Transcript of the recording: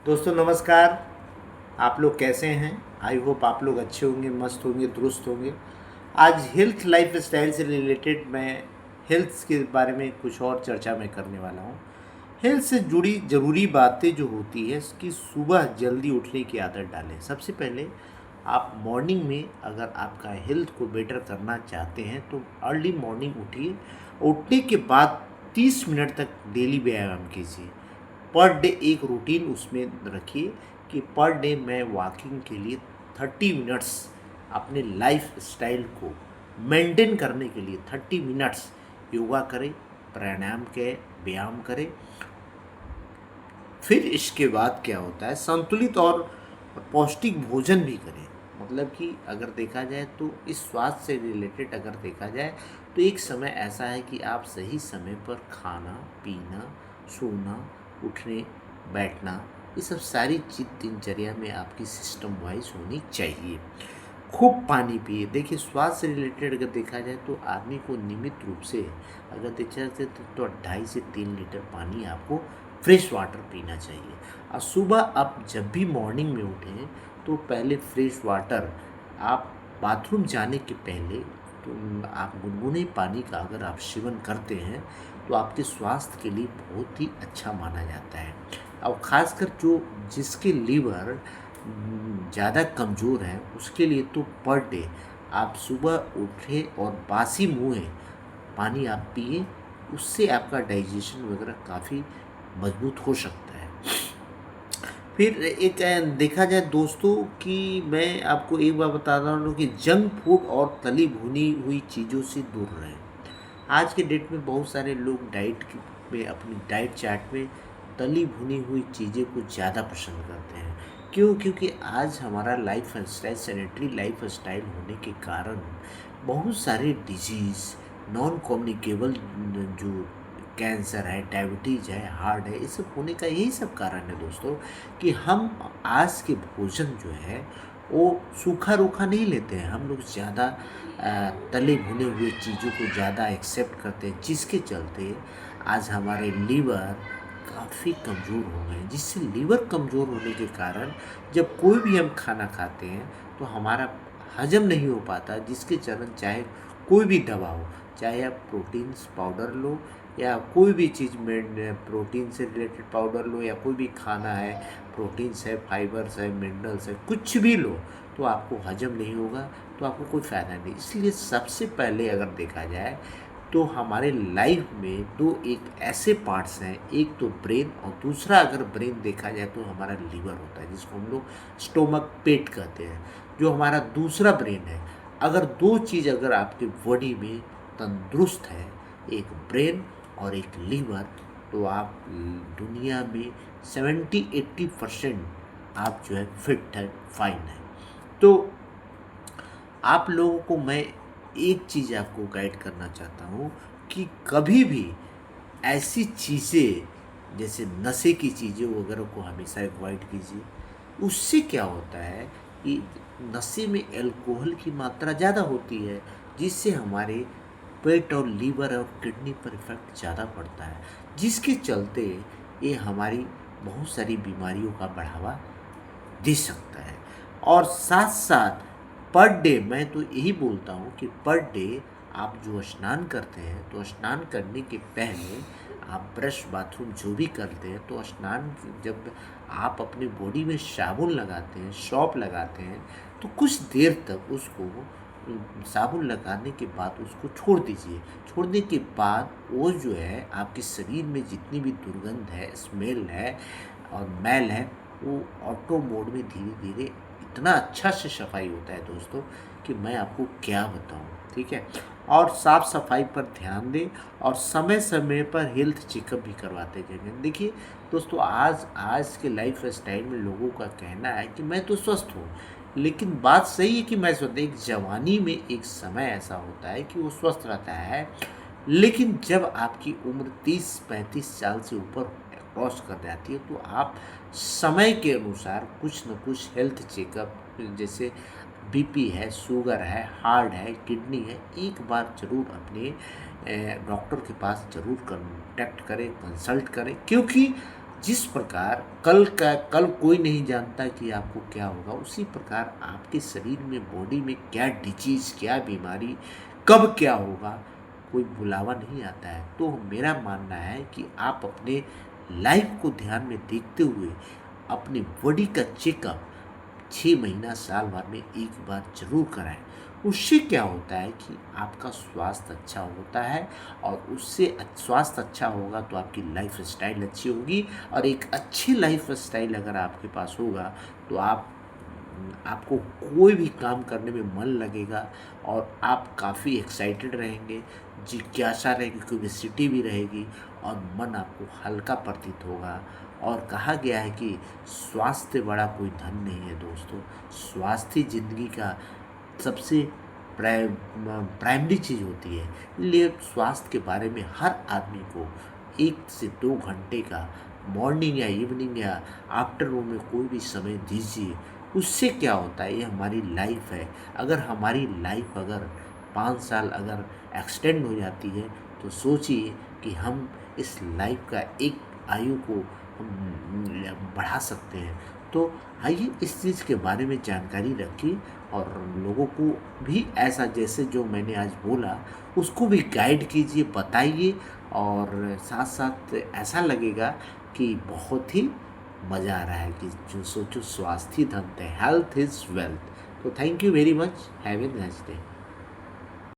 दोस्तों नमस्कार। आप लोग कैसे हैं? आई होप आप लोग अच्छे होंगे, मस्त होंगे, दुरुस्त होंगे। आज हेल्थ लाइफ स्टाइल से रिलेटेड मैं हेल्थ के बारे में कुछ और चर्चा मैं करने वाला हूँ। हेल्थ से जुड़ी ज़रूरी बातें जो होती है कि सुबह जल्दी उठने की आदत डालें। सबसे पहले आप मॉर्निंग में अगर आपका हेल्थ को बेटर करना चाहते हैं तो अर्ली मॉर्निंग उठिए। उठने के बाद 30 मिनट तक डेली व्यायाम कीजिए। पर डे एक रूटीन उसमें रखिए कि पर डे मैं वॉकिंग के लिए 30 मिनट्स अपने लाइफ स्टाइल को मेंटेन करने के लिए 30 मिनट्स योगा करें, प्राणायाम के व्यायाम करें। फिर इसके बाद क्या होता है, संतुलित और पौष्टिक भोजन भी करें। मतलब कि अगर देखा जाए तो इस स्वास्थ्य से रिलेटेड अगर देखा जाए तो एक समय ऐसा है कि आप सही समय पर खाना पीना, सोना, उठने बैठना, ये सब सारी चीज़ दिनचर्या में आपकी सिस्टम वाइज होनी चाहिए। खूब पानी पिए। देखिए स्वास्थ्य से रिलेटेड अगर देखा जाए तो आदमी को नियमित रूप से अगर देखा जाए तो 2.5 से 3 लीटर पानी आपको फ्रेश वाटर पीना चाहिए। और सुबह आप जब भी मॉर्निंग में उठें तो पहले फ्रेश वाटर आप बाथरूम जाने के पहले तो आप गुनगुने पानी का अगर आप सेवन करते हैं तो आपके स्वास्थ्य के लिए बहुत ही अच्छा माना जाता है। और ख़ासकर जो जिसके लीवर ज़्यादा कमज़ोर है उसके लिए तो पर डे आप सुबह उठे और बासी मुँह पानी आप पिए, उससे आपका डाइजेशन वगैरह काफ़ी मजबूत हो सकता है। फिर एक देखा जाए दोस्तों कि मैं आपको एक बार बता रहा हूँ कि जंक फूड और तली भुनी हुई चीज़ों से दूर रहें। आज के डेट में बहुत सारे लोग में अपनी डाइट चार्ट में तली भुनी हुई चीज़ें को ज़्यादा पसंद करते हैं। क्यों? क्योंकि आज हमारा life style sedentary life style होने के कारण बहुत सारे डिजीज़, नॉन कम्युनिकेबल जो कैंसर है, डायबिटीज़ है, हार्ट है, ये सब होने का यही सब कारण है दोस्तों कि हम आज के भोजन जो है वो सूखा रूखा नहीं लेते हैं। हम लोग ज़्यादा तले भुने हुए चीज़ों को ज़्यादा एक्सेप्ट करते हैं, जिसके चलते आज हमारे लीवर काफ़ी कमज़ोर हो गए हैं। जिससे लीवर कमज़ोर होने के कारण जब कोई भी हम खाना खाते हैं तो हमारा हजम नहीं हो पाता, जिसके चलन चाहे कोई भी दवा हो, चाहे आप प्रोटीन्स पाउडर लो या कोई भी चीज़ में प्रोटीन से रिलेटेड पाउडर लो या कोई भी खाना है, प्रोटीन्स है, फाइबर्स है, मिनरल्स है, कुछ भी लो तो आपको हजम नहीं होगा, तो आपको कोई फ़ायदा नहीं। इसलिए सबसे पहले अगर देखा जाए तो हमारे लाइफ में दो एक ऐसे पार्ट्स हैं, एक तो ब्रेन और दूसरा अगर ब्रेन देखा जाए तो हमारा लीवर होता है, जिसको हम लोग स्टोमक पेट कहते हैं, जो हमारा दूसरा ब्रेन है। अगर दो चीज़ अगर आपकी बॉडी में तंदुरुस्त है, एक ब्रेन और एक लीवर, तो आप दुनिया में 70-80% आप जो है फिट है, फाइन है। तो आप लोगों को मैं एक चीज़ आपको गाइड करना चाहता हूँ कि कभी भी ऐसी चीज़ें जैसे नशे की चीज़ें वगैरह को हमेशा अवॉइड कीजिए। उससे क्या होता है कि नशे में अल्कोहल की मात्रा ज़्यादा होती है, जिससे हमारे पेट और लीवर और किडनी पर इफेक्ट ज़्यादा पड़ता है, जिसके चलते ये हमारी बहुत सारी बीमारियों का बढ़ावा दे सकता है। और साथ साथ पर डे मैं तो यही बोलता हूँ कि पर डे आप जो स्नान करते हैं तो स्नान करने के पहले आप ब्रश बाथरूम जो भी करते हैं तो स्नान जब आप अपनी बॉडी में साबुन लगाते हैं, सौंफ लगाते हैं, तो कुछ देर तक उसको साबुन लगाने के बाद उसको छोड़ दीजिए। छोड़ने के बाद वो जो है आपके शरीर में जितनी भी दुर्गंध है, स्मेल है और मैल है, वो ऑटो मोड में धीरे धीरे इतना अच्छा से सफाई होता है दोस्तों कि मैं आपको क्या बताऊं। ठीक है? और साफ़ सफाई पर ध्यान दें और समय समय पर हेल्थ चेकअप भी करवाते जाएंगे। देखिए दोस्तों, आज आज के लाइफ स्टाइल में लोगों का कहना है कि मैं तो स्वस्थ हूँ, लेकिन बात सही है कि मैं स्वस्थ, एक जवानी में एक समय ऐसा होता है कि वो स्वस्थ रहता है, लेकिन जब आपकी उम्र 30-35 साल से ऊपर क्रॉस कर जाती है तो आप समय के अनुसार कुछ न कुछ हेल्थ चेकअप, जैसे बीपी है, शुगर है, हार्ट है, किडनी है, एक बार ज़रूर अपने डॉक्टर के पास ज़रूर कांटेक्ट करें, कंसल्ट करें। क्योंकि जिस प्रकार कल कोई नहीं जानता कि आपको क्या होगा, उसी प्रकार आपके शरीर में, बॉडी में क्या डिजीज़, क्या बीमारी, कब क्या होगा, कोई बुलावा नहीं आता है। तो मेरा मानना है कि आप अपने लाइफ को ध्यान में देखते हुए अपनी बॉडी का चेकअप 6 महीना साल भर में एक बार जरूर कराएं। उससे क्या होता है कि आपका स्वास्थ्य अच्छा होता है, और उससे स्वास्थ्य अच्छा होगा तो आपकी लाइफ स्टाइल अच्छी होगी, और एक अच्छी लाइफ स्टाइल अगर आपके पास होगा तो आपको कोई भी काम करने में मन लगेगा, और आप काफ़ी एक्साइटेड रहेंगे, जिज्ञासा रहेगी, क्यूरियोसिटी भी रहेगी, और मन आपको हल्का प्रतीत होगा। और कहा गया है कि स्वास्थ्य बड़ा कोई धन नहीं है दोस्तों, स्वास्थ्य ज़िंदगी का सबसे प्राइमरी चीज़ होती है। इसलिए स्वास्थ्य के बारे में हर आदमी को 1 से 2 घंटे का मॉर्निंग या इवनिंग या आफ्टरनून में कोई भी समय दीजिए। उससे क्या होता है, ये हमारी लाइफ है। अगर हमारी लाइफ अगर 5 साल अगर एक्सटेंड हो जाती है, तो सोचिए कि हम इस लाइफ का एक आयु को हम बढ़ा सकते हैं। तो आइए इस चीज़ के बारे में जानकारी रखिए, और लोगों को भी ऐसा जैसे जो मैंने आज बोला उसको भी गाइड कीजिए, बताइए, और साथ साथ ऐसा लगेगा कि बहुत ही मज़ा आ रहा है कि जो सोचो स्वास्थ्य धन है, हेल्थ इज़ वेल्थ। तो thank you very much, have a nice day.